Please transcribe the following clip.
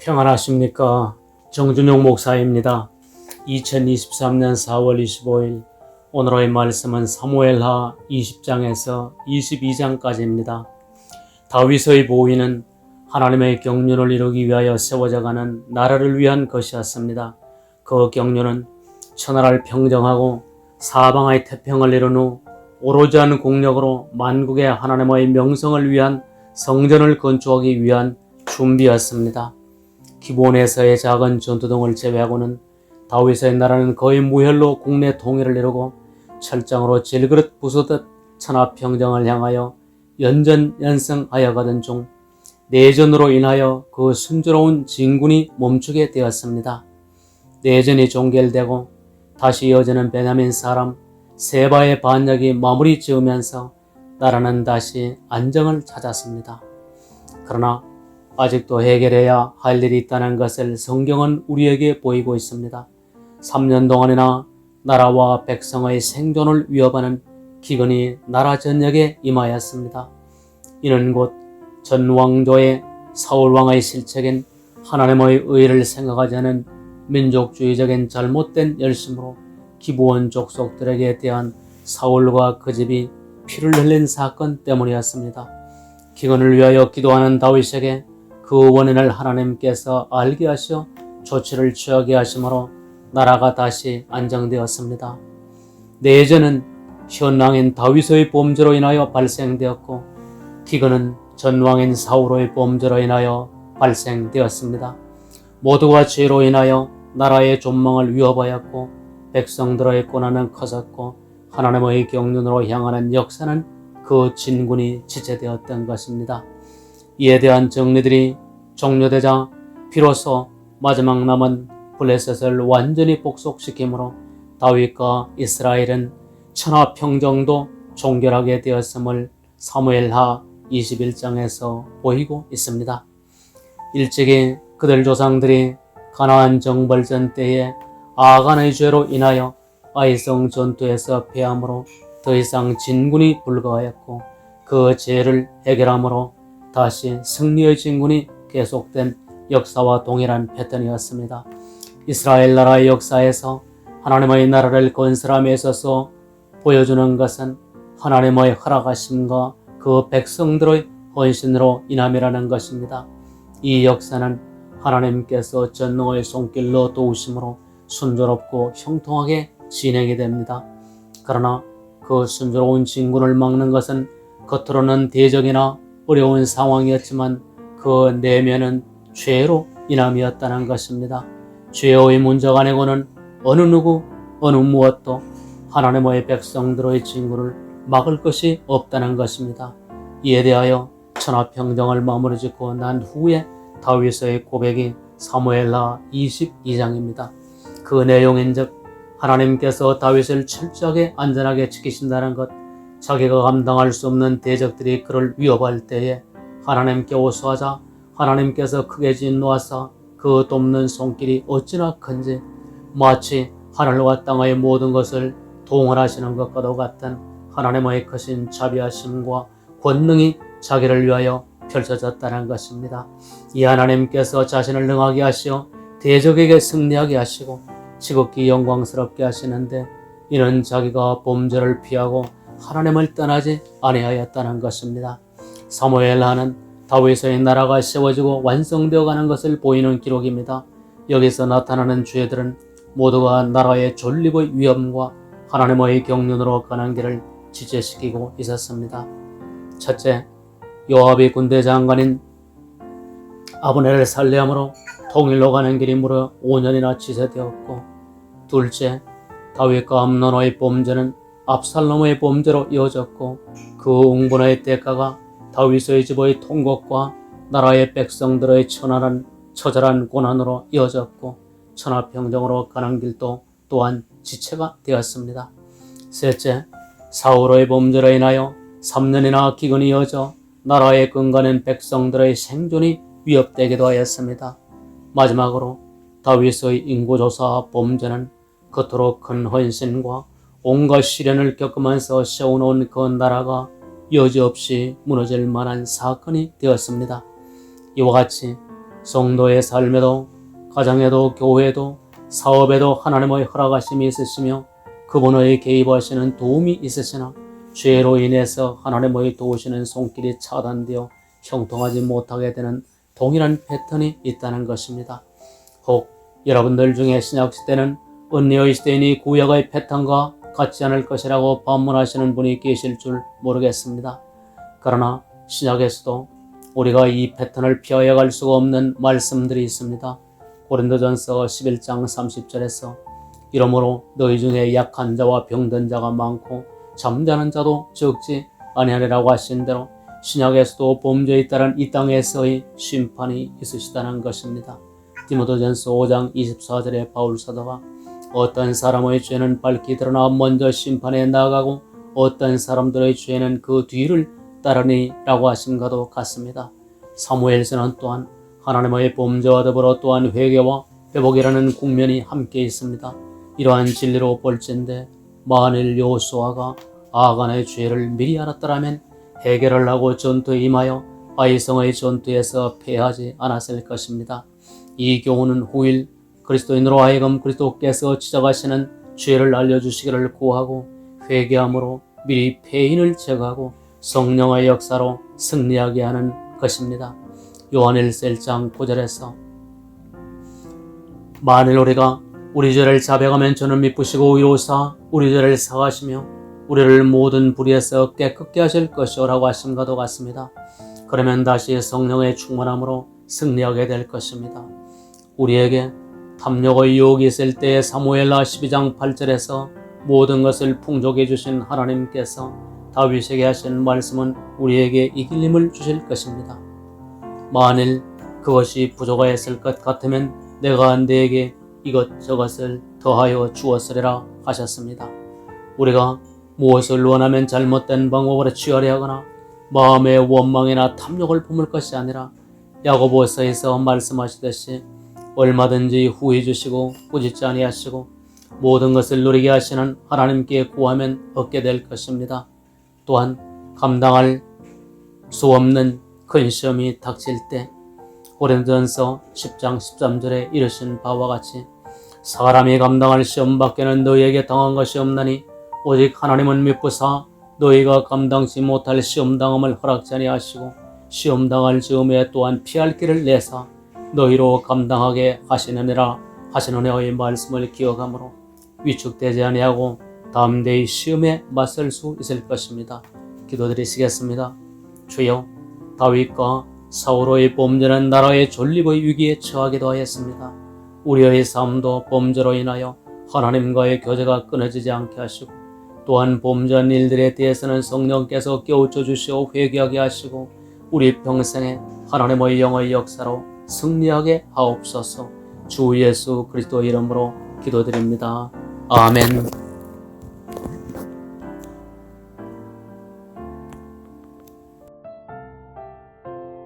평안하십니까? 정준용 목사입니다. 2023년 4월 25일 오늘의 말씀은 사무엘하 20장에서 22장까지입니다. 다윗의 보위는 하나님의 경륜을 이루기 위하여 세워져가는 나라를 위한 것이었습니다. 그 경륜은 천하를 평정하고 사방의 태평을 이룬 후 오로지 한 공력으로 만국의 하나님의 명성을 위한 성전을 건축하기 위한 준비였습니다. 기본에서의 작은 전투등을 제외하고는 다윗의 나라는 거의 무혈로 국내 통일을 이루고 철장으로 질그릇 부수듯 천하평정을 향하여 연전연승하여 가던 중 내전으로 인하여 그 순조로운 진군이 멈추게 되었습니다. 내전이 종결되고 다시 이어지는 베냐민 사람 세바의 반역이 마무리 지으면서 나라는 다시 안정을 찾았습니다. 그러나 아직도 해결해야 할 일이 있다는 것을 성경은 우리에게 보이고 있습니다. 3년 동안이나 나라와 백성의 생존을 위협하는 기근이 나라 전역에 임하였습니다. 이는 곧 전 왕조의 사울왕의 실책인 하나님의 의를 생각하지 않은 민족주의적인 잘못된 열심으로 기브온 족속들에게 대한 사울과 그 집이 피를 흘린 사건 때문이었습니다. 기근을 위하여 기도하는 다윗에게 그 원인을 하나님께서 알게 하시어 조치를 취하게 하심으로 나라가 다시 안정되었습니다. 내전은 현왕인 다윗의 범죄로 인하여 발생되었고 기근은 전왕인 사울의 범죄로 인하여 발생되었습니다. 모두가 죄로 인하여 나라의 존망을 위협하였고 백성들의 고난은 커졌고 하나님의 경륜으로 향하는 역사는 그 진군이 지체되었던 것입니다. 이에 대한 정리들이 종료되자 비로소 마지막 남은 블레셋을 완전히 복속시키므로 다윗과 이스라엘은 천하평정도 종결하게 되었음을 사무엘하 21장에서 보이고 있습니다. 일찍이 그들 조상들이 가나안 정벌전 때에 아간의 죄로 인하여 아이성 전투에서 패함으로 더 이상 진군이 불가하였고 그 죄를 해결함으로 다시 승리의 진군이 계속된 역사와 동일한 패턴이었습니다. 이스라엘 나라의 역사에서 하나님의 나라를 건설함에 있어서 보여주는 것은 하나님의 허락하심과 그 백성들의 헌신으로 인함이라는 것입니다. 이 역사는 하나님께서 전능의 손길로 도우심으로 순조롭고 형통하게 진행이 됩니다. 그러나 그 순조로운 진군을 막는 것은 겉으로는 대적이나 어려운 상황이었지만 그 내면은 죄로 인함이었다는 것입니다. 죄의 문제가 아니고는 어느 누구 어느 무엇도 하나님의 백성들의 진군을 막을 것이 없다는 것입니다. 이에 대하여 천하평정을 마무리 짓고 난 후에 다윗의 고백이 사무엘하 22장입니다. 그 내용인즉 하나님께서 다윗을 철저하게 안전하게 지키신다는 것, 자기가 감당할 수 없는 대적들이 그를 위협할 때에 하나님께 호소하자 하나님께서 크게 진노하사 그 돕는 손길이 어찌나 큰지 마치 하늘과 땅의 모든 것을 동원하시는 것과도 같은 하나님의 크신 자비하심과 권능이 자기를 위하여 펼쳐졌다는 것입니다. 이 하나님께서 자신을 능하게 하시어 대적에게 승리하게 하시고 지극히 영광스럽게 하시는데 이는 자기가 범죄를 피하고 하나님을 떠나지 아니하였다는 것입니다. 사무엘하는 다윗의 나라가 세워지고 완성되어 가는 것을 보이는 기록입니다. 여기서 나타나는 죄들은 모두가 나라의 존립의 위험과 하나님의 경륜으로 가는 길을 지체시키고 있었습니다. 첫째, 요압이 군대 장관인 아브넬을 살해함으로 통일로 가는 길이 무려 5년이나 지체되었고, 둘째, 다윗과 암논의 범죄는 압살롬의 범죄로 이어졌고 그 웅분의 대가가 다윗의 집의 통곡과 나라의 백성들의 처절한 고난으로 이어졌고 천하평정으로 가는 길도 또한 지체가 되었습니다. 셋째, 사울의 범죄로 인하여 3년이나 기근이 이어져 나라의 근간인 백성들의 생존이 위협되기도 하였습니다. 마지막으로 다윗의 인구조사 범죄는 겉으로 큰 헌신과 온갖 시련을 겪으면서 세워놓은 그 나라가 여지없이 무너질 만한 사건이 되었습니다. 이와 같이 성도의 삶에도 가정에도 교회에도 사업에도 하나님의 허락하심이 있으시며 그분의 개입하시는 도움이 있으시나 죄로 인해서 하나님의 도우시는 손길이 차단되어 형통하지 못하게 되는 동일한 패턴이 있다는 것입니다. 혹 여러분들 중에 신약시대는 은혜의 시대이니 구약의 패턴과 같지 않을 것이라고 반문하시는 분이 계실 줄 모르겠습니다. 그러나 신약에서도 우리가 이 패턴을 피하여 갈 수가 없는 말씀들이 있습니다. 고린도전서 11장 30절에서 이러므로 너희 중에 약한 자와 병든 자가 많고 잠자는 자도 적지 아니하리라고 하신 대로 신약에서도 범죄에 따른 이 땅에서의 심판이 있으시다는 것입니다. 디모데전서 5장 24절에 바울 사도가 어떤 사람의 죄는 밝히 드러나 먼저 심판에 나아가고 어떤 사람들의 죄는 그 뒤를 따르니 라고 하심과도 같습니다. 사무엘서는 또한 하나님의 범죄와 더불어 또한 회개와 회복이라는 국면이 함께 있습니다. 이러한 진리로 볼진대 만일 여호수아가 아간의 죄를 미리 알았더라면 해결을 하고 전투에 임하여 아이성의 전투에서 패하지 않았을 것입니다. 이 교훈은 후일 그리스도인으로 하여금 그리스도께서 지적하시는 죄를 알려주시기를 구하고 회개함으로 미리 패인을 제거하고 성령의 역사로 승리하게 하는 것입니다. 요한일서 1장 9절에서 만일 우리가 우리 죄를 자백하면 저는 미쁘시고 의로우사 우리 죄를 사하시며 우리를 모든 불의에서 깨끗게 하실 것이오라고 하심과도 같습니다. 그러면 다시 성령의 충만함으로 승리하게 될 것입니다. 우리에게 탐욕의 유혹이 있을 때에 사무엘하 12장 8절에서 모든 것을 풍족해 주신 하나님께서 다윗에게 하신 말씀은 우리에게 이길 힘을 주실 것입니다. 만일 그것이 부족하였을 것 같으면 내가 네게 이것저것을 더하여 주었으리라 하셨습니다. 우리가 무엇을 원하면 잘못된 방법으로 취하려 하거나 마음의 원망이나 탐욕을 품을 것이 아니라 야고보서에서 말씀하시듯이 얼마든지 후해 주시고 꾸짖지 아니하시고 모든 것을 누리게 하시는 하나님께 구하면 얻게 될 것입니다. 또한 감당할 수 없는 큰 시험이 닥칠 때 고린도전서 10장 13절에 이르신 바와 같이 사람이 감당할 시험 밖에는 너희에게 당한 것이 없나니 오직 하나님은 미쁘사 너희가 감당치 못할 시험당함을 허락지 아니하시고 시험당할 즈음에 또한 피할 길을 내사 너희로 감당하게 하시느니라 하시는 의 말씀을 기억하므로 위축되지 아니하고 담대히 시험에 맞설 수 있을 것입니다. 기도드리시겠습니다. 주여, 다윗과 사울의 범죄는 나라의 존립의 위기에 처하기도 하였습니다. 우리의 삶도 범죄로 인하여 하나님과의 교제가 끊어지지 않게 하시고 또한 범죄한 일들에 대해서는 성령께서 깨우쳐 주시어 회개하게 하시고 우리 평생에 하나님의 영의 역사로 승리하게 하옵소서. 주 예수 그리스도 이름으로 기도드립니다. 아멘.